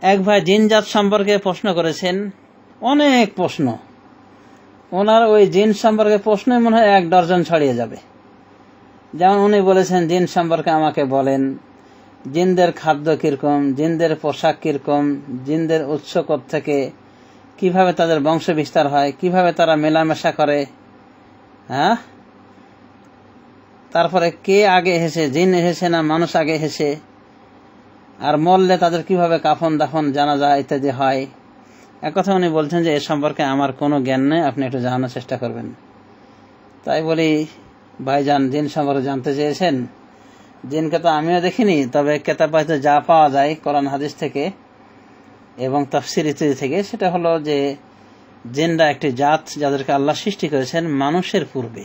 এক ভাই জিনজাত সম্পর্কে প্রশ্ন করেছেন, অনেক প্রশ্ন। ওনার ওই জিন সম্পর্কে প্রশ্ন মনে হয় 1 ডজন ছড়িয়ে যাবে। যেমন উনি বলেছেন, জিন সম্পর্কে আমাকে বলেন, জিনদের খাদ্য কিরকম, জিনদের পোশাক কিরকম, জিনদের উৎস থেকে, কিভাবে তাদের বংশ বিস্তার হয়, কিভাবে তারা মেলামেশা করে, হ্যাঁ, তারপরে কে আগে এসেছে, জিন এসেছে না মানুষ আগে এসেছে, আর মরলে তাদের কিভাবে কাফন দাফন জানাজা ইত্যাদি হয়। এক কথা উনি বলছেন যে এ সম্পর্কে আমার কোনো জ্ঞান নেই, আপনি একটু জানার চেষ্টা করবেন। তাই বলি, ভাইজান জিন সম্পর্কে জানতে চেয়েছেন, জিনকে তো আমিও দেখিনি, তবে কেতাব হয়তো যা পাওয়া যায় কোরআন হাদিস থেকে এবং তাফসীর ইত্যাদি থেকে, সেটা হলো যে জিনরা একটি জাত যাদেরকে আল্লাহ সৃষ্টি করেছেন মানুষের পূর্বে।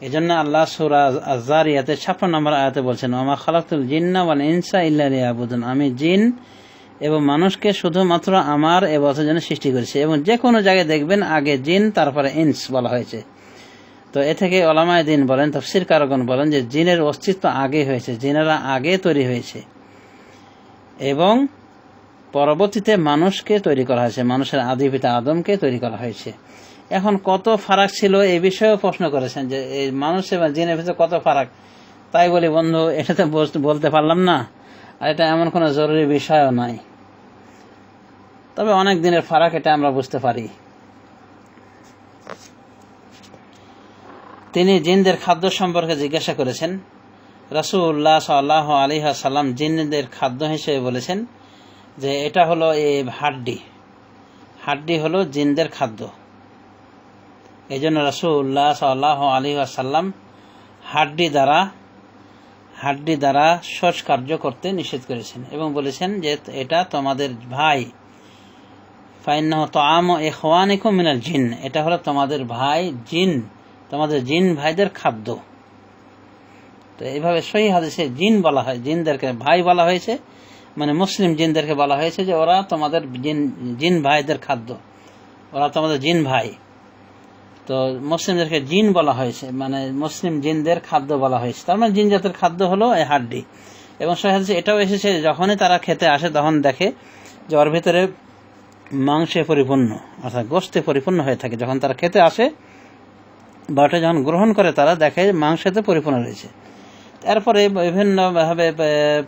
এজন্য আল্লাহ সূরা আয-যারিয়াতে 56 নম্বর আয়াতে বলছেন, ওমা খালাকতুল জিন্না ওয়াল ইনসা ইল্লা লিয়াবুদুন, আমি জিন এবং মানুষকে শুধুমাত্র আমার ইবাদতের জন্য সৃষ্টি করেছি। এবং যে কোনো জায়গায় দেখবেন আগে জিন তারপরে ইনস বলা হয়েছে। তো এ থেকে উলামায়ে দ্বীন বলেন, তাফসীর কারগণ বলেন যে জিনের অস্তিত্ব আগে হয়েছে, জিনেরা আগে তৈরি হয়েছে এবং পরবর্তীতে মানুষকে তৈরি করা হয়েছে, মানুষের আদি পিতা আদমকে তৈরি করা হয়েছে। এখন কত ফারাক ছিল এই বিষয়েও প্রশ্ন করেছেন যে এই মানুষ এবং জিনের ভিতরে কত ফারাক। তাই বলি বন্ধু, এটা তো বলতে পারলাম না, আর এটা এমন কোনো জরুরি বিষয়ও নাই, তবে অনেক দিনের ফারাক, এটা আমরা বুঝতে পারি। তিনি জিনদের খাদ্য সম্পর্কে জিজ্ঞাসা করেছেন। রাসূলুল্লাহ সাল্লাল্লাহু আলাইহি ওয়াসাল্লাম জিনদের খাদ্য হিসেবে বলেছেন যে এটা হলো এই হাড্ডি হলো জিনদের খাদ্য। এই জন্য রাসূলুল্লাহ সাল্লাল্লাহু আলাইহি ওয়াসাল্লাম হাড্ডি দ্বারা শোষ কার্য করতে নিষেধ করেছেন এবং বলেছেন যে এটা তোমাদের ভাই, ফাইন্নাহু তাআমু ইখওয়ানিকুম মিনাল জিন, এটা হলো তোমাদের ভাই জিন, তোমাদের জিন ভাইদের খাদ্য। তো এইভাবে সহিহ হাদিসে জিন বলা হয়, জিনদেরকে ভাই বলা হয়েছে, মানে মুসলিম জিনদেরকে বলা হয়েছে যে ওরা তোমাদের জিন ভাইদের খাদ্য, ওরা তোমাদের জিন ভাই। তো মুসলিমদেরকে জিন বলা হয়েছে, মানে মুসলিম জিনদের খাদ্য বলা হয়েছে। তার মানে জিন জাতের খাদ্য হলো এই হাড্ডি। এবং সহিহ হাদিসে এটাও এসেছে যখনই তারা খেতে আসে তখন দেখে যে ওর ভিতরে মাংসে পরিপূর্ণ, অর্থাৎ গোশতে পরিপূর্ণ হয়ে থাকে। যখন তারা খেতে আসে বা ওটা যখন গ্রহণ করে তারা দেখে মাংসেতে পরিপূর্ণ রয়েছে। তারপরে বিভিন্নভাবে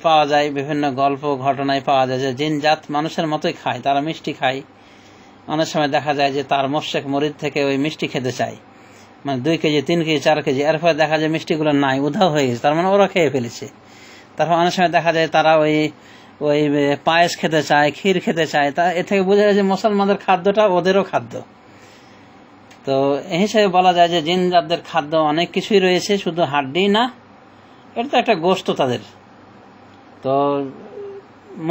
পাওয়া যায়, বিভিন্ন গল্প ঘটনায় পাওয়া যায় যে জিন জাত মানুষের মতোই খায়, তারা মিষ্টি খায়। অনেক সময় দেখা যায় যে তার মোশেক মুরিদ থেকে ওই মিষ্টি খেতে চায়, মানে 2 কেজি 3 কেজি 4 কেজি, এরপরে দেখা যায় মিষ্টিগুলো নাই, উধাও হয়ে গেছে, তার মানে ওরা খেয়ে ফেলেছে। তারপর অনেক সময় দেখা যায় তারা ওই পায়েস খেতে চায়, ক্ষীর খেতে চায়। তা এ থেকে বোঝা যায় যে মুসলমানদের খাদ্যটা ওদেরও খাদ্য। তো এই হিসেবে বলা যায় যে জিন জাতদের খাদ্য অনেক কিছুই রয়েছে, শুধু হাড্ডি না, এটা তো একটা গোশত তাদের। তো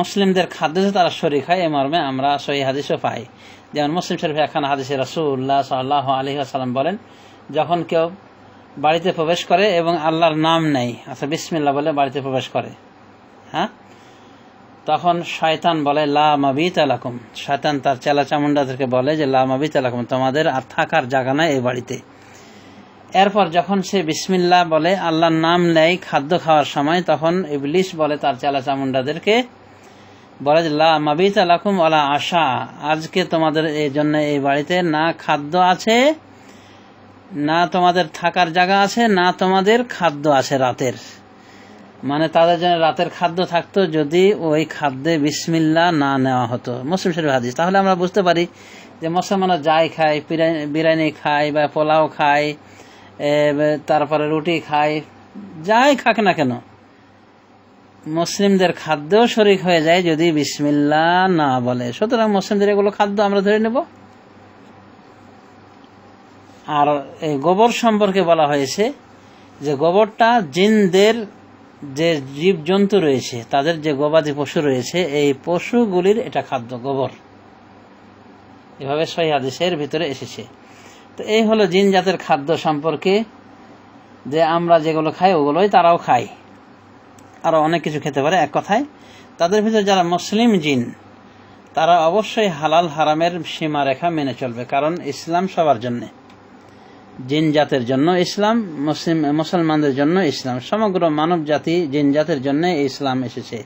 মুসলিমদের খাদ্য যে তারা শরীক হয়, এই মর্মে আমরা সহিহ হাদিসও পাই। যেমন মুসলিম শরীফে একখানা হাদিসে রাসূলুল্লাহ সাল্লাল্লাহু আলাইহি ওয়াসাল্লাম বলেন, যখন কেউ বাড়িতে প্রবেশ করে এবং আল্লাহর নাম নেই, আচ্ছা বিসমিল্লাহ বলে বাড়িতে প্রবেশ করে, হ্যাঁ, তখন শয়তান বলে লা মাবিতা লাকুম, শয়তান তার চেলা চামুন্ডাদেরকে বলে যে লা মাবিতা লাকুম, তোমাদের আর থাকার জায়গা নাই এই বাড়িতে। এরপর যখন সে বিসমিল্লাহ বলে আল্লাহর নাম নেয় খাদ্য খাওয়ার সময়, তখন ইবলিস বলে তার চেলা চামুন্ডাদেরকে বলে যে লা মাবিতা লাকুম ওয়ালা আশা, আজকে তোমাদের এই জন্য এই বাড়িতে না খাদ্য আছে, না তোমাদের থাকার জায়গা আছে, না তোমাদের খাদ্য আছে রাতের। মানে তাদের জন্য রাতের খাদ্য থাকতো যদি ওই খাদ্যে বিসমিল্লাহ না নেওয়া হতো। মুসলিম শরীফ হাদিস। তাহলে আমরা বুঝতে পারি যে মুসলমানরা যাই খায়, বিরিয়ানি খায় বা পোলাও খায়, তারপরে রুটি খায়, যাই খাক না কেন, মুসলিমদের খাদ্যও শরীক হয়ে যায় যদি বিসমিল্লাহ না বলে। সুতরাং মুসলিমদের এগুলো খাদ্য আমরা ধরে নেব। আর এই গোবর সম্পর্কে বলা হয়েছে যে গোবরটা জিনদের যে জীবজন্তু রয়েছে, তাদের যে গবাদি পশু রয়েছে, এই পশুগুলির এটা খাদ্য, গোবর। এভাবে সহিহ হাদিসের ভিতরে এসেছে। তো এই হলো জিন জাতের খাদ্য সম্পর্কে, যে আমরা যেগুলো খাই ওগুলোই তারাও খায়, আরও অনেক কিছু খেতে পারে। এক কথায় তাদের ভিতরে যারা মুসলিম জিন, তারা অবশ্যই হালাল হারামের সীমারেখা মেনে চলবে, কারণ ইসলাম সবার জন্যে, জিন জাতের জন্য ইসলাম, মুসলমানদের জন্য ইসলাম, সমগ্র মানব জাতি জিন জাতের জন্য ইসলাম এসেছে।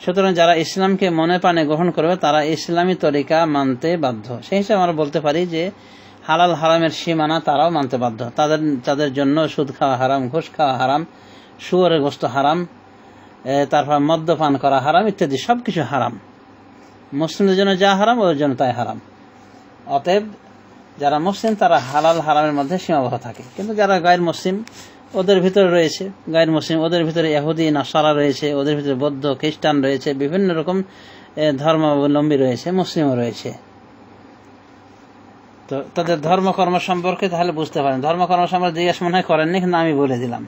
সুতরাং যারা ইসলামকে মনে প্রাণে গ্রহণ করবে তারা ইসলামী তরিকা মানতে বাধ্য। সেই হিসেবে আমরা বলতে পারি যে হালাল হারামের সীমানা তারাও মানতে বাধ্য। তাদের জন্য সুদ খাওয়া হারাম, ঘুষ খাওয়া হারাম, শুয়োরের গোশত হারাম, তারপর মদ্যপান করা হারাম ইত্যাদি সব কিছু হারাম। মুসলিমদের জন্য যা হারাম ওদের জন্য তাই হারাম। অতএব যারা মুসলিম তারা হালাল হারামের মধ্যে সীমাবদ্ধ থাকে। কিন্তু যারা গায়ের মুসলিম ওদের ভিতরে রয়েছে, গায়ের মুসলিম ওদের ভিতরে ইহুদি নাসারা রয়েছে, ওদের ভিতরে বৌদ্ধ খ্রিস্টান রয়েছে, বিভিন্ন রকম ধর্মাবলম্বী রয়েছে, মুসলিমও রয়েছে। তো তাদের ধর্মকর্ম সম্পর্কে তাহলে বুঝতে পারেন। ধর্মকর্ম সম্পর্কে জিজ্ঞাসা মনে হয় করেননি, কিন্তু আমি বলে দিলাম।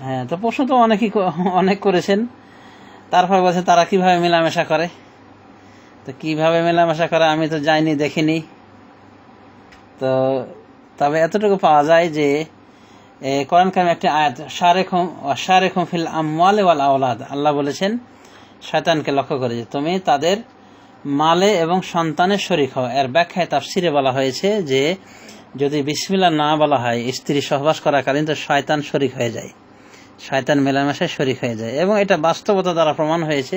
হ্যাঁ, তো প্রশ্ন তো অনেক করেছেন। তারপর বলছে তারা কিভাবে মেলামেশা করে। তো কিভাবে মেলামেশা করে আমি তো যাইনি, দেখিনি। তো তবে এতটুকু পাওয়া যায় যে কোরআন কারিমে একটি আয়াত, শারিকুম ফিল আমওয়ালি ওয়াল আওলাদ, আল্লাহ বলেছেন শয়তানকে লক্ষ্য করে যে তুমি তাদের মালে এবং সন্তানের শরীক হও। এর ব্যাখ্যায় তাফসিরে বলা হয়েছে যে যদি বিসমিল্লাহ না বলা হয় স্ত্রী সহবাস করাকালীন তো শয়তান শরীক হয়ে যায়, শয়তান মেলামেশায় শরীক হয়ে যায়। এবং এটা বাস্তবতা দ্বারা প্রমাণ হয়েছে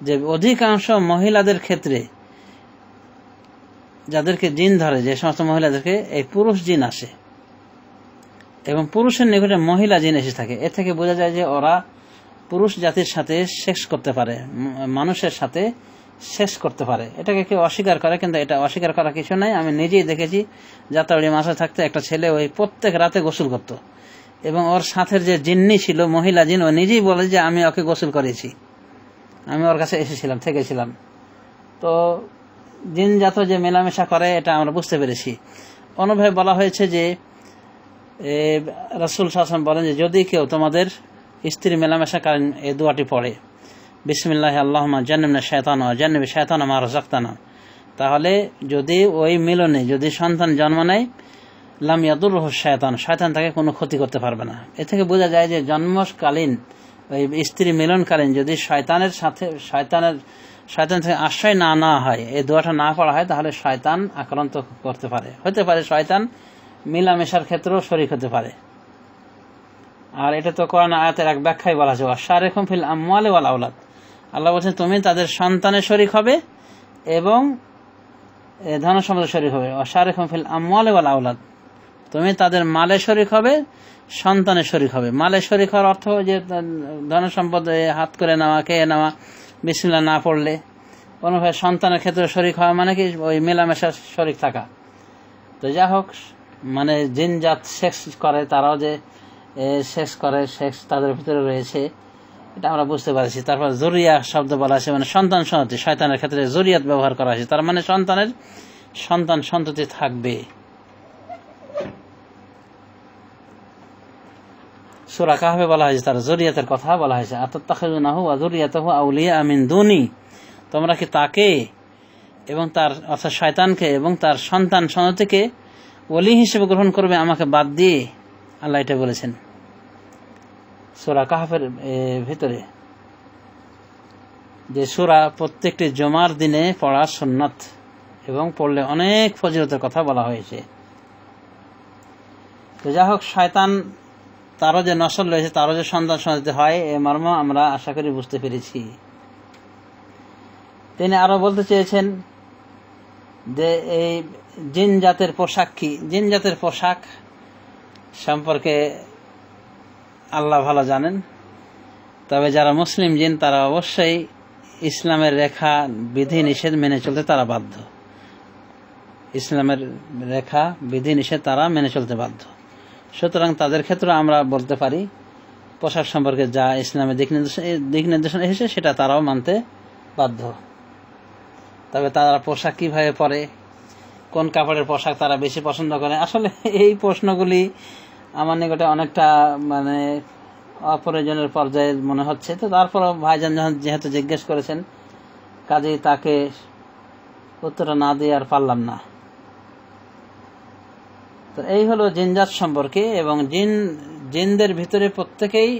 যে অধিকাংশ মহিলাদের ক্ষেত্রে যাদেরকে জিন ধরে, যে সমস্ত মহিলাদেরকে এই পুরুষ জিন আসে এবং পুরুষের নিকটে মহিলা জিন এসে থাকে। এ থেকে বোঝা যায় যে ওরা পুরুষ জাতির সাথে সেক্স করতে পারে, মানুষের সাথে সেক্স করতে পারে। এটাকে কেউ অস্বীকার করে, কিন্তু এটা অস্বীকার করা কিছু নাই। আমি নিজেই দেখেছি, যাত্রাবাড়ি মাসে থাকতে একটা ছেলে ওই প্রত্যেক রাতে গোসল করত এবং ওর সাথের যে জিন্নি ছিল মহিলা জিন, ও নিজেই বলে যে আমি ওকে গোসল করেছি, আমি ওর কাছে এসেছিলাম, থেকেছিলাম। তো জিনজাত যে মেলামেশা করে এটা আমরা বুঝতে পেরেছি। অন্যভাবে বলা হয়েছে যে রাসূল সাল্লাল্লাহু আলাইহি ওয়াসাল্লাম বলেন যে যদি কেউ তোমাদের স্ত্রী মেলামেশা করেন এই দোয়াটি পড়ে, বিসমিল্লাহ আল্লাহুম্মা জান্নিবনা শায়তানা ওয়া জান্নিবি শায়তানা মা রাযাকতানা, তাহলে যদি ওই মিলনে যদি সন্তান জন্ম নেয় লাম ইয়াদুরহু শায়তান, শয়তান তাকে কোনো ক্ষতি করতে পারবে না। এ থেকে বোঝা যায় যে জন্মকালীন ওই স্ত্রী মিলনকালীন যদি শয়তান থেকে আশ্রয় না হয়, এই দোয়াটা না পড়া হয়, তাহলে শয়তান আক্রান্ত করতে পারে, হতে পারে শয়তান মিলামেশার ক্ষেত্রেও শরীক হতে পারে। আর এটা তো কোরআন আয়াতের এক ব্যাখ্যায় বলা আছে, শারিকুম ফিল আমওয়ালি ওয়াল আওলাদ, আল্লাহ বলছেন তুমি তাদের সন্তানের শরীক হবে এবং ধন সম্পদের শরীক হবে। শারিকুম ফিল আমওয়ালি ওয়াল আওলাদ, তুমি তাদের মালে শরীক হবে, সন্তানের শরীক হবে। মালে শরীক হওয়ার অর্থ যে ধন সম্পদ হাত করে নেওয়া, খেয়ে নেওয়া বিসমিল্লাহ না পড়লে। কোনোভাবে সন্তানের ক্ষেত্রে শরীক হওয়া মানে কি ওই মেলামেশার শরীক থাকা। তো যা হোক, মানে জিনজাত সেক্স করে, তারাও যে সেক্স করে, সেক্স তাদের ভিতরে রয়েছে, এটা আমরা বুঝতে পারছি। তারপর জরিয়া শব্দ বলা আছে, মানে সন্তান সন্ততি, শয়তানের ক্ষেত্রে জরিয়াত ব্যবহার করা হয়েছে, তার মানে সন্তানের সন্তান সন্ততি থাকবে। সূরা কাহফে বলা হয়েছে তার জরিয়াতের কথা বলা হয়েছে, আতাত্তাখিযুনাহু ওয়া যুররিয়াতাহু আউলিয়া মিন দুনি, তোমরা কি তাকে এবং তার অর্থাৎ শয়তানকে এবং তার সন্তান সন্ততিকে ওলি হিসেবে গ্রহণ করবে আমাকে বাদ দিয়ে, আল্লাহ এটা বলেছেন সূরা কাহফের ভিতরে। যে সূরা প্রত্যেকটি জুমার দিনে পড়া সুন্নাত এবং পড়লে অনেক ফজিলতের কথা বলা হয়েছে। তো যা হোক, শয়তান তারও যে নসল রয়েছে, তারও যে সন্তান সন্ততি হয়, এ মর্ম আমরা আশা করি বুঝতে পেরেছি। তিনি আরো বলতে চেয়েছেন যে এই জিন জাতের পোশাক কি। জিন জাতের পোশাক সম্পর্কে আল্লাহ ভালো জানেন, তবে যারা মুসলিম জিন তারা অবশ্যই ইসলামের রেখা বিধি নিষেধ মেনে চলতে তারা বাধ্য। ইসলামের রেখা বিধি নিষেধ তারা মেনে চলতে বাধ্য। সুতরাং তাদের ক্ষেত্রে আমরা বলতে পারি পোশাক সম্পর্কে যা ইসলামের দিক নির্দেশনা এসেছে সেটা তারাও মানতে বাধ্য। তবে তারা পোশাক কিভাবে পরে, কোন কাপড়ের পোশাক তারা বেশি পছন্দ করে, আসলে এই প্রশ্নগুলি আমার নিকটে অনেকটা মানে অপ্রয়োজনের পর্যায়ে মনে হচ্ছে। তো তারপরও ভাইজান যেহেতু জিজ্ঞেস করেছেন, কাজেই তাকে উত্তর না দিয়ে আর পারলাম না। তো এই হলো জিনজাত সম্পর্কে। এবং জিনদের ভিতরে প্রত্যেকেই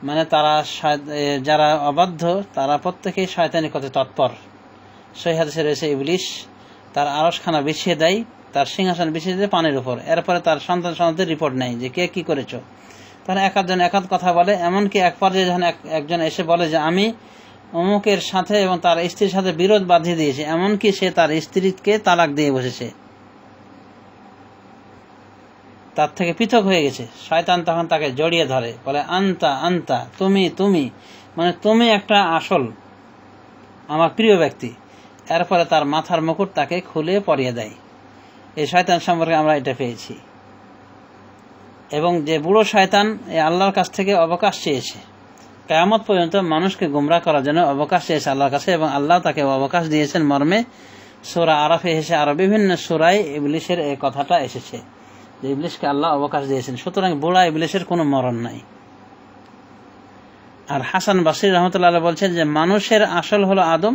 মানে তারা যারা অবাধ্য তারা প্রত্যেকেই শয়তানি করতে তৎপর। সহিহ হাদিসে রয়েছে ইবলিস তার আরশখানা বিছিয়ে দেয়, তার সিংহাসন বিছিয়ে দেয় পানির উপর, এরপরে তার সন্তান সন্ততির রিপোর্ট নেয় যে কে কি করেছো। তারা এক এক কথা বলে। এমনকি এক পর্যায়ে যখন একজন এসে বলে যে আমি অমুকের সাথে এবং তার স্ত্রীর সাথে বিরোধ বাঁধিয়ে দিয়েছে, এমনকি সে তার স্ত্রীকে তালাক দিয়ে বসেছে, তার থেকে পৃথক হয়ে গেছে। শয়তান তখন তাকে জড়িয়ে ধরে, বলে আন্তা আন্তা, তুমি তুমি, মানে তুমি একটা আসল আমার প্রিয় ব্যক্তি। এরপরে তার মাথার মুকুট তাকে খুলে পরিয়ে দেয়। এই শয়তান সম্পর্কে আমরা এটা পেয়েছি। এবং যে বুড়ো শয়তান এই আল্লাহর কাছ থেকে অবকাশ চেয়েছে, কিয়ামত পর্যন্ত মানুষকে গুমরাহ করার জন্য অবকাশ চেয়েছে আল্লাহর কাছে, এবং আল্লাহ তাকে অবকাশ দিয়েছেন মর্মে সূরা আরাফে এসে আরো বিভিন্ন সূরায় ইবলিসের এই কথাটা এসেছে যে ইবলিসকে আল্লাহ অবকাশ দিয়েছেন। সুতরাং বুড়া ইবলিসের কোনো মরণ নাই। আর হাসান বসরি রহমতুল্লাহ আলাইহি বলছেন যে মানুষের আসল হলো আদম,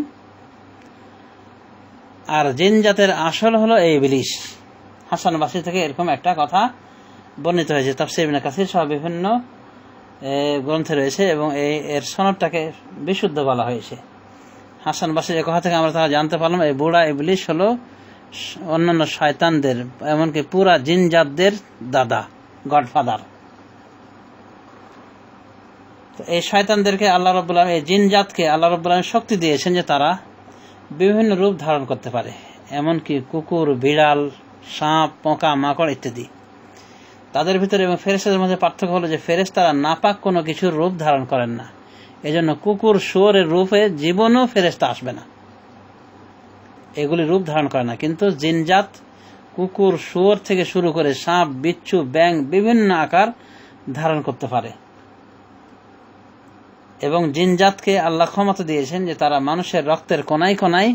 আর জিন জাতের আসল হলো এই ইবলিস। হাসান বসরি থেকে এরকম একটা কথা বর্ণিত হয়েছে, তাফসীর ইবনে কাসির সহ বিভিন্ন গ্রন্থে রয়েছে, এবং এর সনদটাকে বিশুদ্ধ বলা হয়েছে। হাসান বসরির এই কথা থেকে আমরা তারা জানতে পারলাম এই বুড়া ইবলিস হলো অন্যান্য শয়তানদের, এমনকি পুরা জিন জাতদের দাদা, গডফাদার। তো এই শয়তানদেরকে আল্লাহ রাব্বুল আলামিন, এই জিন জাতকে আল্লাহ রাব্বুল আলামিন শক্তি দিয়েছেন যে তারা বিভিন্ন রূপ ধারণ করতে পারে, এমনকি কুকুর, বিড়াল, সাপ, পোকা, মাকড় ইত্যাদি। তাদের ভিতরে এবং ফেরেশতাদের মধ্যে পার্থক্য হলো যে ফেরেশতারা নাপাক কোনো কিছুর রূপ ধারণ করেন না। এজন্য কুকুর, শুয়োরের রূপে জীবনেও ফেরেশতা আসবে না, এগুলি রূপ ধারণ করে না। কিন্তু জিনজাত কুকুর, শুয়োর থেকে শুরু করে সাপ, বিচ্ছু, ব্যাঙ বিভিন্ন আকার ধারণ করতে পারে। এবং জিনজাতকে আল্লাহ ক্ষমতা দিয়েছেন যে তারা মানুষের রক্তের কোনায় কোনায়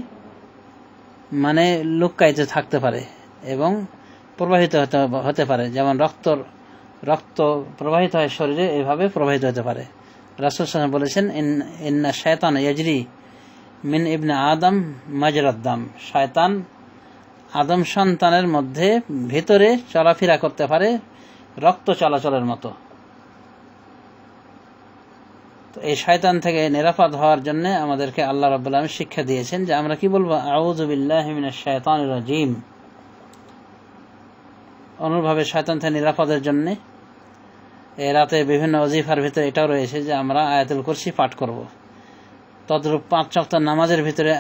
মানে লুক্কায়িত থাকতে পারে এবং প্রবাহিত হতে পারে। যেমন রক্ত প্রবাহিত হয় শরীরে, এভাবে প্রবাহিত হতে পারে। রাসূল সাল্লাল্লাহু আলাইহি ওয়াসাল্লাম বলেছেন ইন্না শায়তান ইয়াজরি মিন ইবনে আদম মাজরাদ দাম, শয়তান আদম সন্তানের মধ্যে ভিতরে চলাফেরা করতে পারে রক্ত চলাচলের মতো। তো এই শয়তান থেকে নিরাপদ হওয়ার জন্য আমাদেরকে আল্লাহ রাব্বুল আলামিন শিক্ষা দিয়েছেন যে আমরা কি বলবো, আউযু বিল্লাহি মিনাশ শাইতানির রাজিম। অনুরূপভাবে শয়তান থেকে নিরাপদের জন্য এই রাতে বিভিন্ন ওজিফার ভিতরে এটাও রয়েছে যে আমরা আয়াতুল কুরসি পাঠ করব। তদ্রূপ 5 ওয়াক্ত নামাজের ভিতরে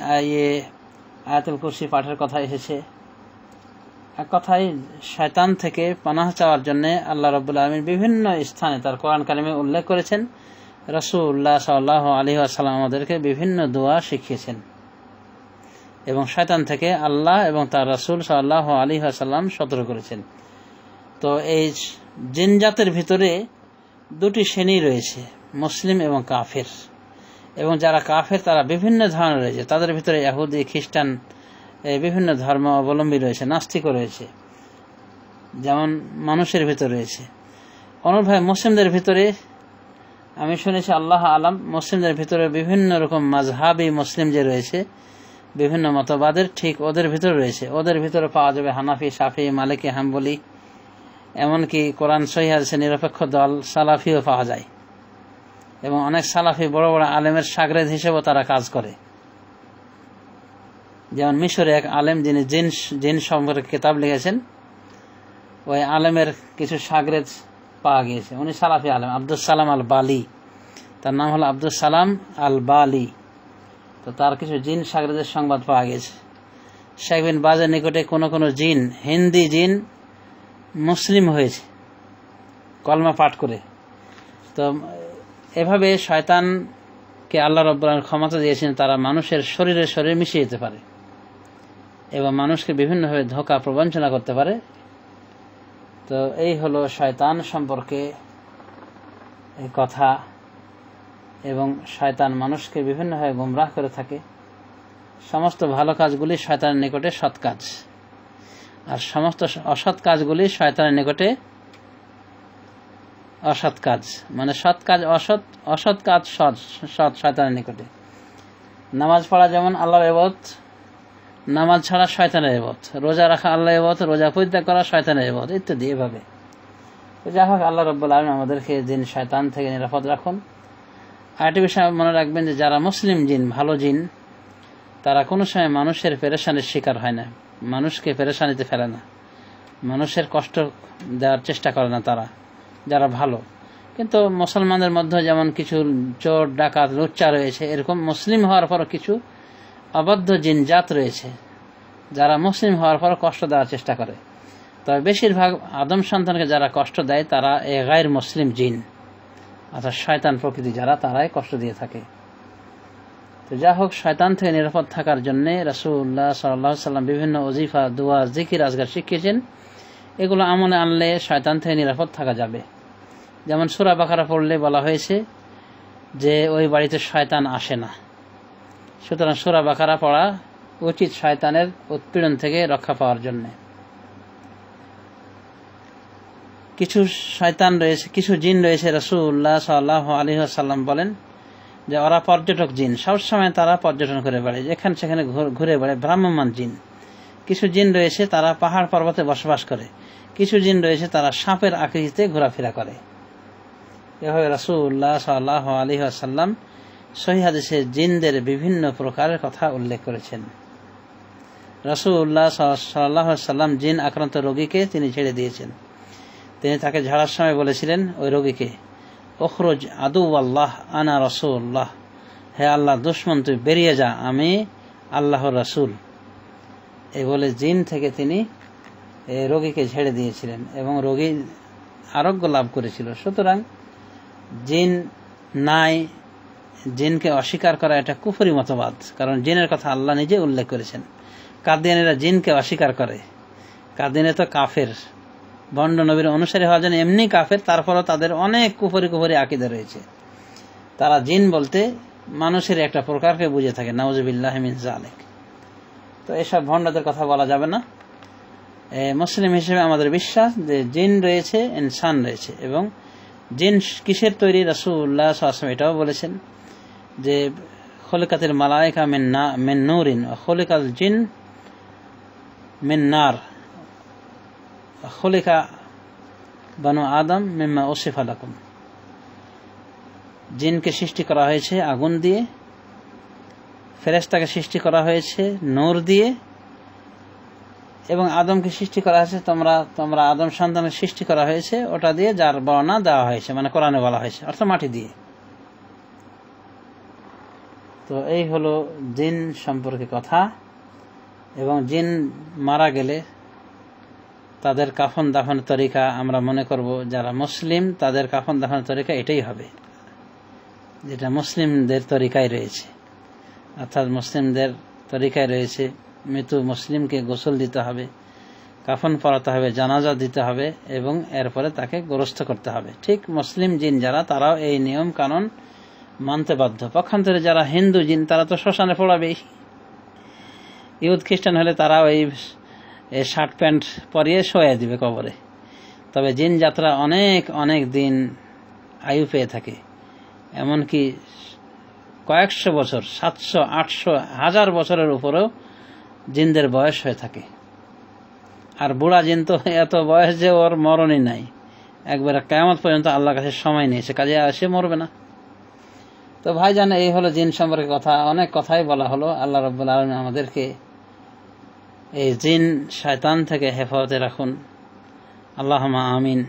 আয়াতুল কুরসি পাঠের কথা এসেছে। এক কথায় শয়তান থেকে পানাহ চাওয়ার জন্য আল্লাহ রাব্বুল আলামিন বিভিন্ন স্থানে তার কোরআন কারিমে উল্লেখ করেছেন। রাসূলুল্লাহ সাল্লাল্লাহু আলাইহি ওয়াসাল্লাম আমাদেরকে বিভিন্ন দোয়া শিখিয়েছেন, এবং শয়তান থেকে আল্লাহ এবং তার রাসূল সাল্লাল্লাহু আলাইহি ওয়াসাল্লাম সতর্ক করেছেন। তো এই জিনজাতের ভিতরে দুটি শ্রেণী রয়েছে, মুসলিম এবং কাফের। এবং যারা কাফের তারা বিভিন্ন ধরনের রয়েছে, তাদের ভিতরে ইহুদি, খ্রিস্টান, বিভিন্ন ধর্ম অবলম্বী রয়েছে, নাস্তিকও রয়েছে, যেমন মানুষের ভিতরে রয়েছে। অনুরূপভাবে মুসলিমদের ভিতরে আমি শুনেছি, আল্লাহ আলাম, মুসলিমদের ভিতরে বিভিন্ন রকম মাযহাবী মুসলিম যে রয়েছে, বিভিন্ন মতবাদের, ঠিক ওদের ভিতরে রয়েছে। ওদের ভিতরে পাওয়া যাবে হানাফি, শাফি, মালিকি, হাম্বলি, এমনকি কোরআন সহিহ হাদিসের নিরপেক্ষ দল সালাফিও পাওয়া যায়। এবং অনেক সালাফি বড় বড় আলেমের শাগরেদ হিসেবেও তারা কাজ করে। যেমন মিশরে এক আলেম যিনি জিন সম্পর্কে কিতাব লিখেছেন, ওই আলেমের কিছু শাগরেদ পাওয়া গিয়েছে। উনি সালাফি আলেম, আব্দুস সালাম আল বালি, তার নাম হলো আব্দুস সালাম আল বালি। তো তার কিছু জিন শাগরেদের সংবাদ পাওয়া গেছে। শেখ বিন বাজের নিকটে কোনো জিন, হিন্দি জিন মুসলিম হয়েছে কলমা পাঠ করে। তো এভাবে শয়তানকে আল্লাহ রাব্বুল আলামিন ক্ষমতা দিয়েছেন তারা মানুষের শরীরে মিশে যেতে পারে এবং মানুষকে বিভিন্নভাবে ধোঁকা প্রবঞ্চনা করতে পারে। তো এই হলো শয়তান সম্পর্কে এই কথা। এবং শয়তান মানুষকে বিভিন্নভাবে গুমরাহ করে থাকে। সমস্ত ভালো কাজগুলি শয়তানের নিকটে সৎ কাজ, আর সমস্ত অসৎ কাজগুলি শয়তানের নিকটে অসৎ কাজ। মানে সৎ কাজ অসৎ, অসৎ কাজ সৎ শয়তানের নিকটে। নামাজ পড়া যেমন আল্লাহর ইবাদত, নামাজ ছাড়া শয়তানের ইবাদত। রোজা রাখা আল্লাহর ইবাদত, রোজা পরিত্যাগ করা শয়তানের ইবাদত ইত্যাদি। এভাবে যাই হোক, আল্লাহ রাব্বুল আলামিন আমাদেরকে জিন শয়তান থেকে নিরাপদ রাখুন। আরেকটি বিষয় মনে রাখবেন যে যারা মুসলিম জিন, ভালো জিন, তারা কোনো সময় মানুষের পেরেশানির শিকার হয় না, মানুষকে পেরেশানিতে ফেলে না, মানুষের কষ্ট দেওয়ার চেষ্টা করে না তারা, যারা ভালো। কিন্তু মুসলমানদের মধ্যে যেমন কিছু চোর ডাকাত লুচ্চা রয়েছে, এরকম মুসলিম হওয়ার পর কিছু অবাধ্য জিনজাত রয়েছে যারা মুসলিম হওয়ার পর কষ্ট দেওয়ার চেষ্টা করে। তবে বেশিরভাগ আদম সন্তানকে যারা কষ্ট দেয় তারা গায়র মুসলিম জিন, অর্থাৎ শয়তান প্রকৃতি যারা, তারাই কষ্ট দিয়ে থাকে। তো যা হোক, শয়তান থেকে নিরাপদ থাকার জন্যে রাসূলুল্লাহ সাল্লাল্লাহু আলাইহি ওয়াসাল্লাম বিভিন্ন ওজিফা, দোয়া, জিকির, আজকার শিখিয়েছেন। এগুলো আমলে আনলে শয়তান থেকে নিরাপদ থাকা যাবে। যেমন সূরা বাকারা পড়লে বলা হয়েছে যে ওই বাড়িতে শয়তান আসে না। সুতরাং সূরা বাকারা পড়া উচিত শয়তানের উৎপীড়ন থেকে রক্ষা পাওয়ার জন্যে। কিছু শয়তান রয়েছে, কিছু জিন রয়েছে, রাসূলুল্লাহ সাল্লাল্লাহু আলাইহি ওয়াসাল্লাম বলেন যে ওরা পর্যটক জিন, সবসময় তারা পর্যটন করে বেড়ায়, যেখানে সেখানে ঘুরে বেড়ায়, ভ্রাম্যমান জিন। কিছু জিন রয়েছে তারা পাহাড় পর্বতে বসবাস করে, কিছু জিন রয়েছে তারা সাপের আকৃতিতে ঘোরাফেরা করে। এভাবে রাসূলুল্লাহ সাল্লাল্লাহু আলাইহি ওয়াসাল্লাম সহিহ হাদিসে জিনদের বিভিন্ন প্রকারের কথা উল্লেখ করেছেন। রাসূলুল্লাহ সাল্লাল্লাহু আলাইহি ওয়াসাল্লাম জিন আক্রান্ত রোগীকে তিনি ছেড়ে দিয়েছেন। তিনি তাকে ঝাড়ার সময় বলেছিলেন ওই রোগীকে, উখরুজ আদুওয়াল্লাহ আনা রাসূলুল্লাহ, হে আল্লাহ দুশমন তুই বেরিয়ে যা, আমি আল্লাহর রাসূল। এই বলে জিন থেকে তিনি রোগীকে ছেড়ে দিয়েছিলেন এবং রোগী আরোগ্য লাভ করেছিল। সুতরাং জিন নাই, জিনকে অস্বীকার করা এটা কুফরি মতবাদ, কারণ জিনের কথা আল্লাহ নিজে উল্লেখ করেছেন। কাদিয়ানীরা জিনকে অস্বীকার করে, কাদিয়ানী তো কাফের, ভণ্ড নবীর অনুসারী হওয়ার জন্য এমনি কাফের, তারপরও তাদের অনেক কুফরি আকীদা রয়েছে। তারা জিন বলতে মানুষের একটা প্রকারকে বুঝে থাকে, নাউযুবিল্লাহি মিন যালিক। তো এসব ভণ্ডদের কথা বলা যাবে না। মুসলিম হিসেবে আমাদের বিশ্বাস যে জিন রয়েছে, ইনসান রয়েছে, এবং জিন কিসের তৈরি রাসূলুল্লাহ সাল্লাল্লাহু আলাইহি ওয়াসাল্লাম এটাও বলেছেন যে খুলিকাতিল মালায়েকা মিন নূরিন ওয়া খুলিকাল জিন মিন নার, খুলিকা বানু আদম মিম্মা উসিফা লাকুম। জিনকে সৃষ্টি করা হয়েছে আগুন দিয়ে, ফেরেশতাকে সৃষ্টি করা হয়েছে নূর দিয়ে, এবং আদমকে সৃষ্টি করা হয়েছে, তোমরা আদম সন্তানের সৃষ্টি করা হয়েছে ওটা দিয়ে, যার বর্ণনা দেওয়া হয়েছে, মানে কোরআনে বলা হয়েছে, অর্থাৎ মাটি দিয়ে। তো এই হলো জিন সম্পর্কে কথা। এবং জিন মারা গেলে তাদের কাফন দাফনের তরিকা আমরা মনে করব যারা মুসলিম তাদের কাফন দাফনের তরিকা এটাই হবে, যেটা মুসলিমদের তরিকায় রয়েছে। অর্থাৎ মুসলিমদের তরিকায় রয়েছে মৃত মুসলিমকে গোসল দিতে হবে, কাফন পরাতে হবে, জানাজা দিতে হবে, এবং এরপরে তাকে গোরস্থ করতে হবে। ঠিক মুসলিম জিন যারা, তারাও এই নিয়ম কানুন মানতে বাধ্য। পক্ষান্তরে যারা হিন্দু জিন তারা তো শ্মশানে পড়াবেই। ইহুদ খ্রিস্টান হলে তারা ওই শার্ট প্যান্ট পরিয়ে শোয়া দিবে কবরে। তবে জিন যাত্রা অনেক অনেক দিন আয়ু পেয়ে থাকে, এমনকি কয়েকশো বছর, 700, 800, 1000 বছরের উপরেও জিনদের বয়স হয়ে থাকে। আর বুড়া জিন তো এত বয়স যে ওর মরণই নাই, একবারে কিয়ামত পর্যন্ত আল্লাহর কাছে সময় নিয়েছে, কাজে সে মরবে না। তো ভাইজান, এই হলো জিন সম্পর্কে কথা। অনেক কথাই বলা হলো। আল্লাহ রাব্বুল আলামিন আমাদেরকে এই জিন শয়তান থেকে হেফাজতে রাখুন। আল্লাহুম্মা আমিন।